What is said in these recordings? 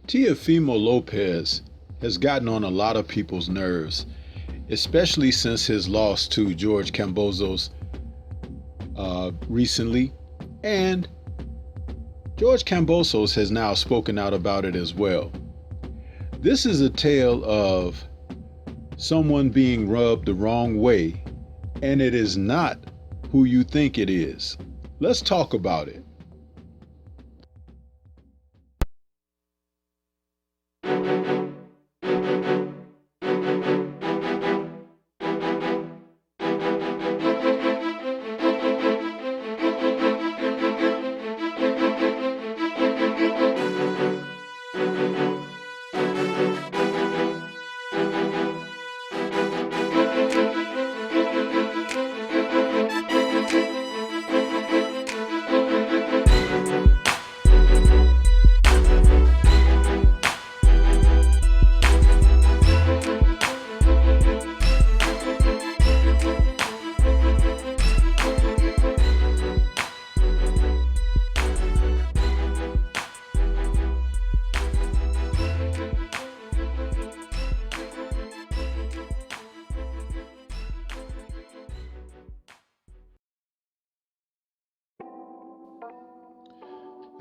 Teofimo Lopez has gotten on a lot of people's nerves, especially since his loss to George Kambosos recently, and George Kambosos has now spoken out about it as well. This is a tale of someone being rubbed the wrong way, and it is not who you think it is. Let's talk about it.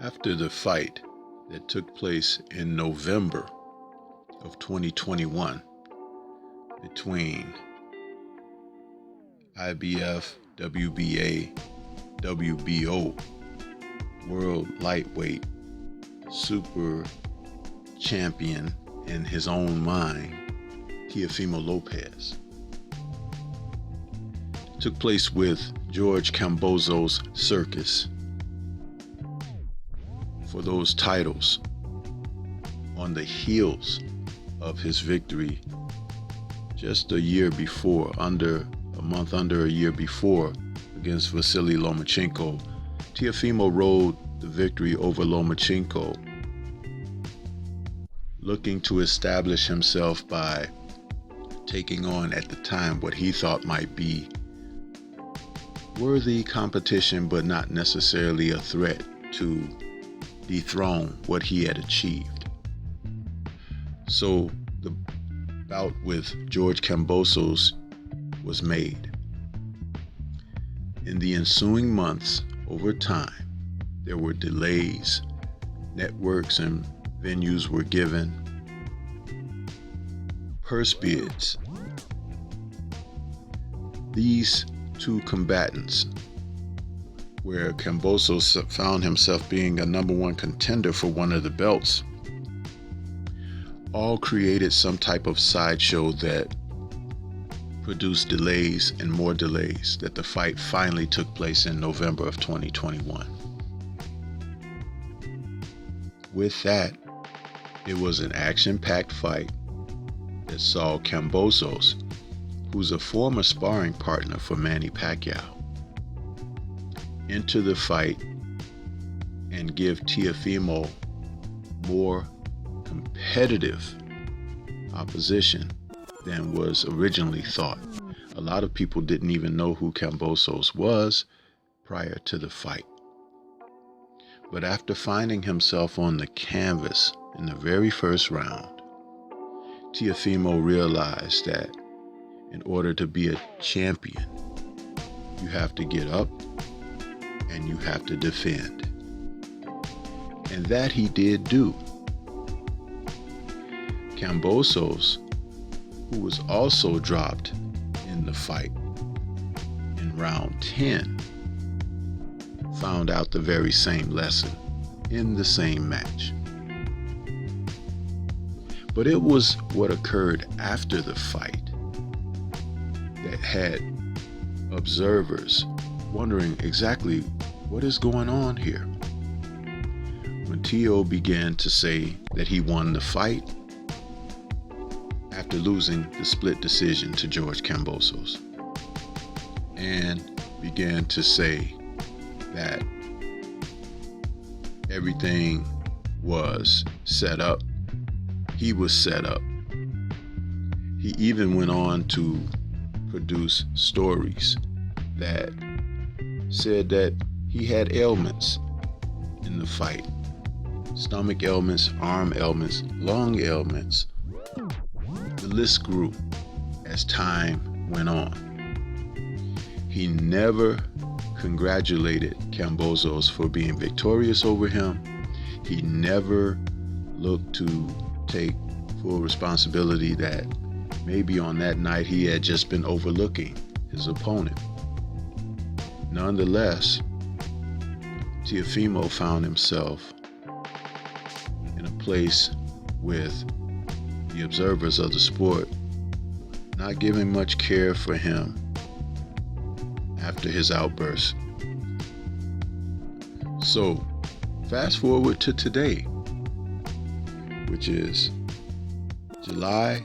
After the fight that took place in November of 2021 between IBF, WBA, WBO, World Lightweight Super Champion in his own mind, Teofimo Lopez, took place with George Kambosos' Circus for those titles on the heels of his victory just a year before, under a year before, against Vasily Lomachenko. Teofimo rode the victory over Lomachenko, looking to establish himself by taking on, at the time, what he thought might be worthy competition, but not necessarily a threat to dethrone what he had achieved. So the bout with George Kambosos was made. In the ensuing months, over time, there were delays. Networks and venues were given purse bids. These two combatants, where Kambosos found himself being a #1 contender for one of the belts, all created some type of sideshow that produced delays and more delays, that the fight finally took place in November of 2021. With that, it was an action-packed fight that saw Kambosos, who's a former sparring partner for Manny Pacquiao, enter the fight and give Teofimo more competitive opposition than was originally thought. A lot of people didn't even know who Kambosos was prior to the fight. But after finding himself on the canvas in the very first round, Teofimo realized that in order to be a champion, you have to get up and you have to defend. And that he did do. Kambosos, who was also dropped in the fight in round 10, found out the very same lesson in the same match. But it was what occurred after the fight that had observers wondering exactly what is going on here. When Teo began to say that he won the fight after losing the split decision to George Kambosos, and began to say that everything was set up, he was set up. He even went on to produce stories that said that he had ailments in the fight, stomach ailments, arm ailments, lung ailments. The list grew as time went on. He never congratulated Kambosos for being victorious over him. He never looked to take full responsibility that maybe on that night he had just been overlooking his opponent. Nonetheless, Teofimo found himself in a place with the observers of the sport not giving much care for him after his outburst. So, fast forward to today, which is July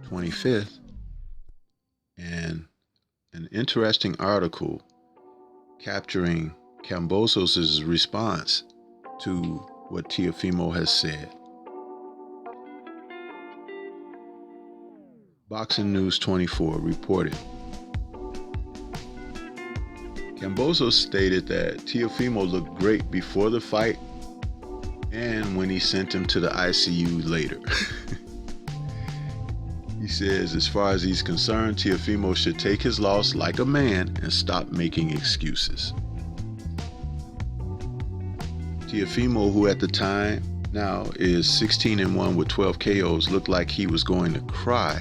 25th, and an interesting article capturing Kambosos' response to what Teofimo has said. Boxing News 24 reported, Kambosos stated that Teofimo looked great before the fight and when he sent him to the ICU later. He says, as far as he's concerned, Teofimo should take his loss like a man and stop making excuses. Teofimo, who at the time now is 16-1 with 12 KOs, looked like he was going to cry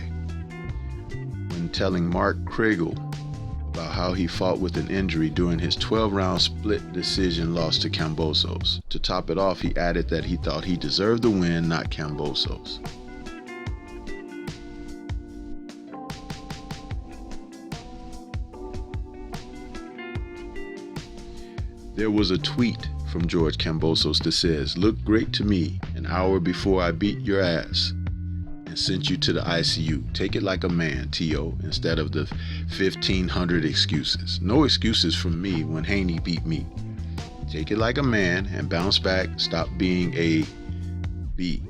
when telling Mark Kriegel about how he fought with an injury during his 12-round split decision loss to Kambosos. To top it off, he added that he thought he deserved the win, not Kambosos. There was a tweet from George Kambosos that says, "Looked great to me an hour before I beat your ass and sent you to the ICU. Take it like a man, Teo, instead of the 1,500 excuses. No excuses from me when Haney beat me. Take it like a man and bounce back. Stop being a B.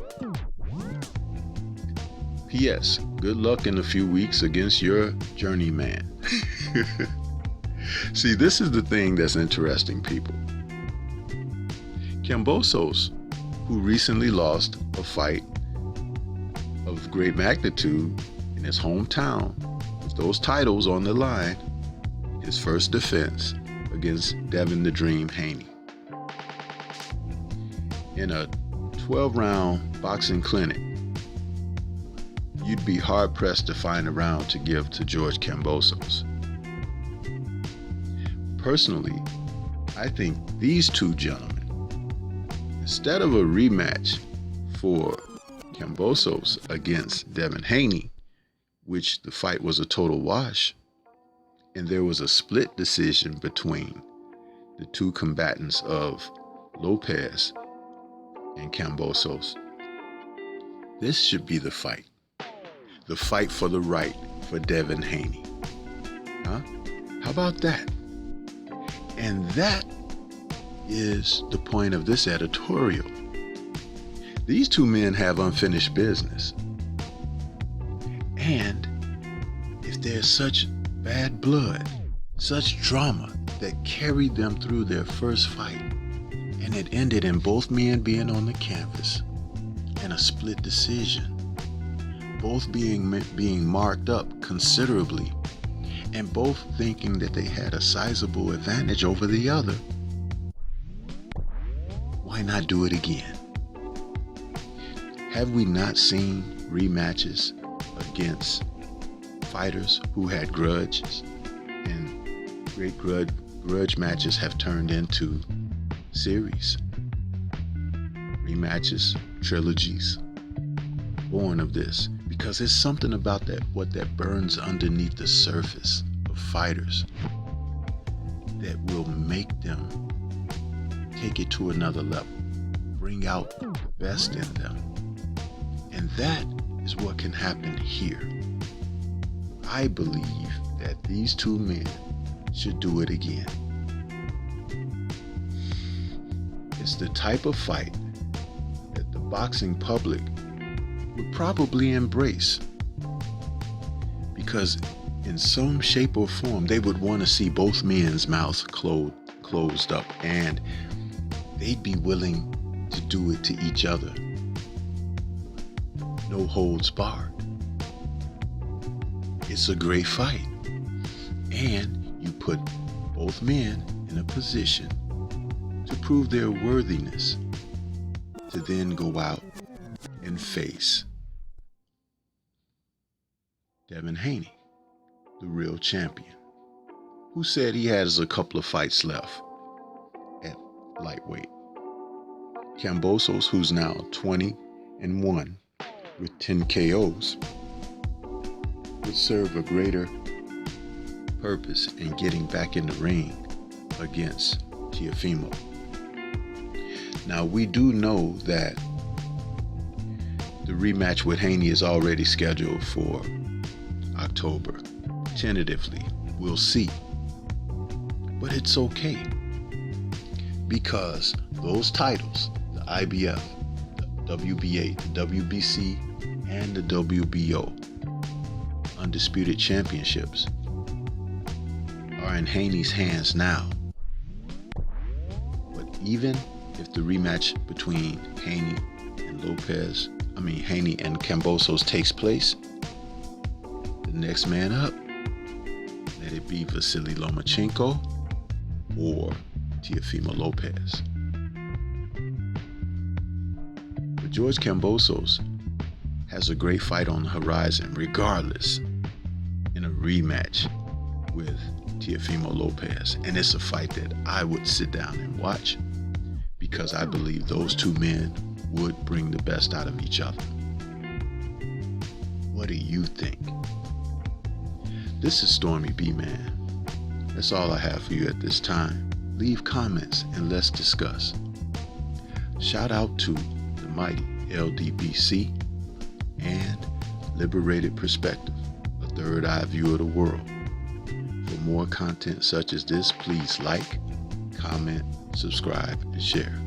P.S. Good luck in a few weeks against your journeyman." See, this is the thing that's interesting, people. Kambosos, who recently lost a fight of great magnitude in his hometown with those titles on the line, his first defense against Devin the Dream Haney. In a 12-round boxing clinic, you'd be hard-pressed to find a round to give to George Kambosos. Personally, I think these two gentlemen, instead of a rematch for Kambosos against Devin Haney, which the fight was a total wash, and there was a split decision between the two combatants of Lopez and Kambosos, this should be the fight for the right for Devin Haney. Huh? How about that? And that is the point of this editorial. These two men have unfinished business. And if there's such bad blood, such drama that carried them through their first fight, and it ended in both men being on the canvas and a split decision, both being marked up considerably, and both thinking that they had a sizable advantage over the other, why not do it again? Have we not seen rematches against fighters who had grudges, and great grudge matches have turned into series, rematches, trilogies, born of this? Because there's something about that burns underneath the surface of fighters that will make them take it to another level, bring out the best in them. And that is what can happen here. I believe that these two men should do it again. It's the type of fight that the boxing public would probably embrace, because in some shape or form they would want to see both men's mouths closed up, and they'd be willing to do it to each other. No holds barred. It's a great fight. And you put both men in a position to prove their worthiness to then go out and face Devin Haney, the real champion, who said he has a couple of fights left at lightweight. Kambosos, who's now 20-1 with 10 KOs, would serve a greater purpose in getting back in the ring against Teofimo. Now, we do know that the rematch with Haney is already scheduled for October. Tentatively, we'll see. But it's okay, because those titles, the IBF, the WBA, the WBC, and the WBO Undisputed Championships, are in Haney's hands now. But even if the rematch between Haney and Haney and Kambosos takes place, the next man up, let it be Vasily Lomachenko or Teofimo Lopez. But George Kambosos has a great fight on the horizon, regardless, in a rematch with Teofimo Lopez. And it's a fight that I would sit down and watch, because I believe those two men would bring the best out of each other. What do you think? This is Stormybman. That's all I have for you at this time. Leave comments and let's discuss. Shout out to the mighty LDBC and Liberated Perspective, a third eye view of the world. For more content such as this, please like, comment, subscribe, and share.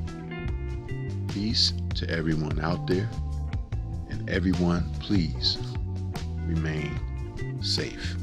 Peace to everyone out there, and everyone, please remain safe.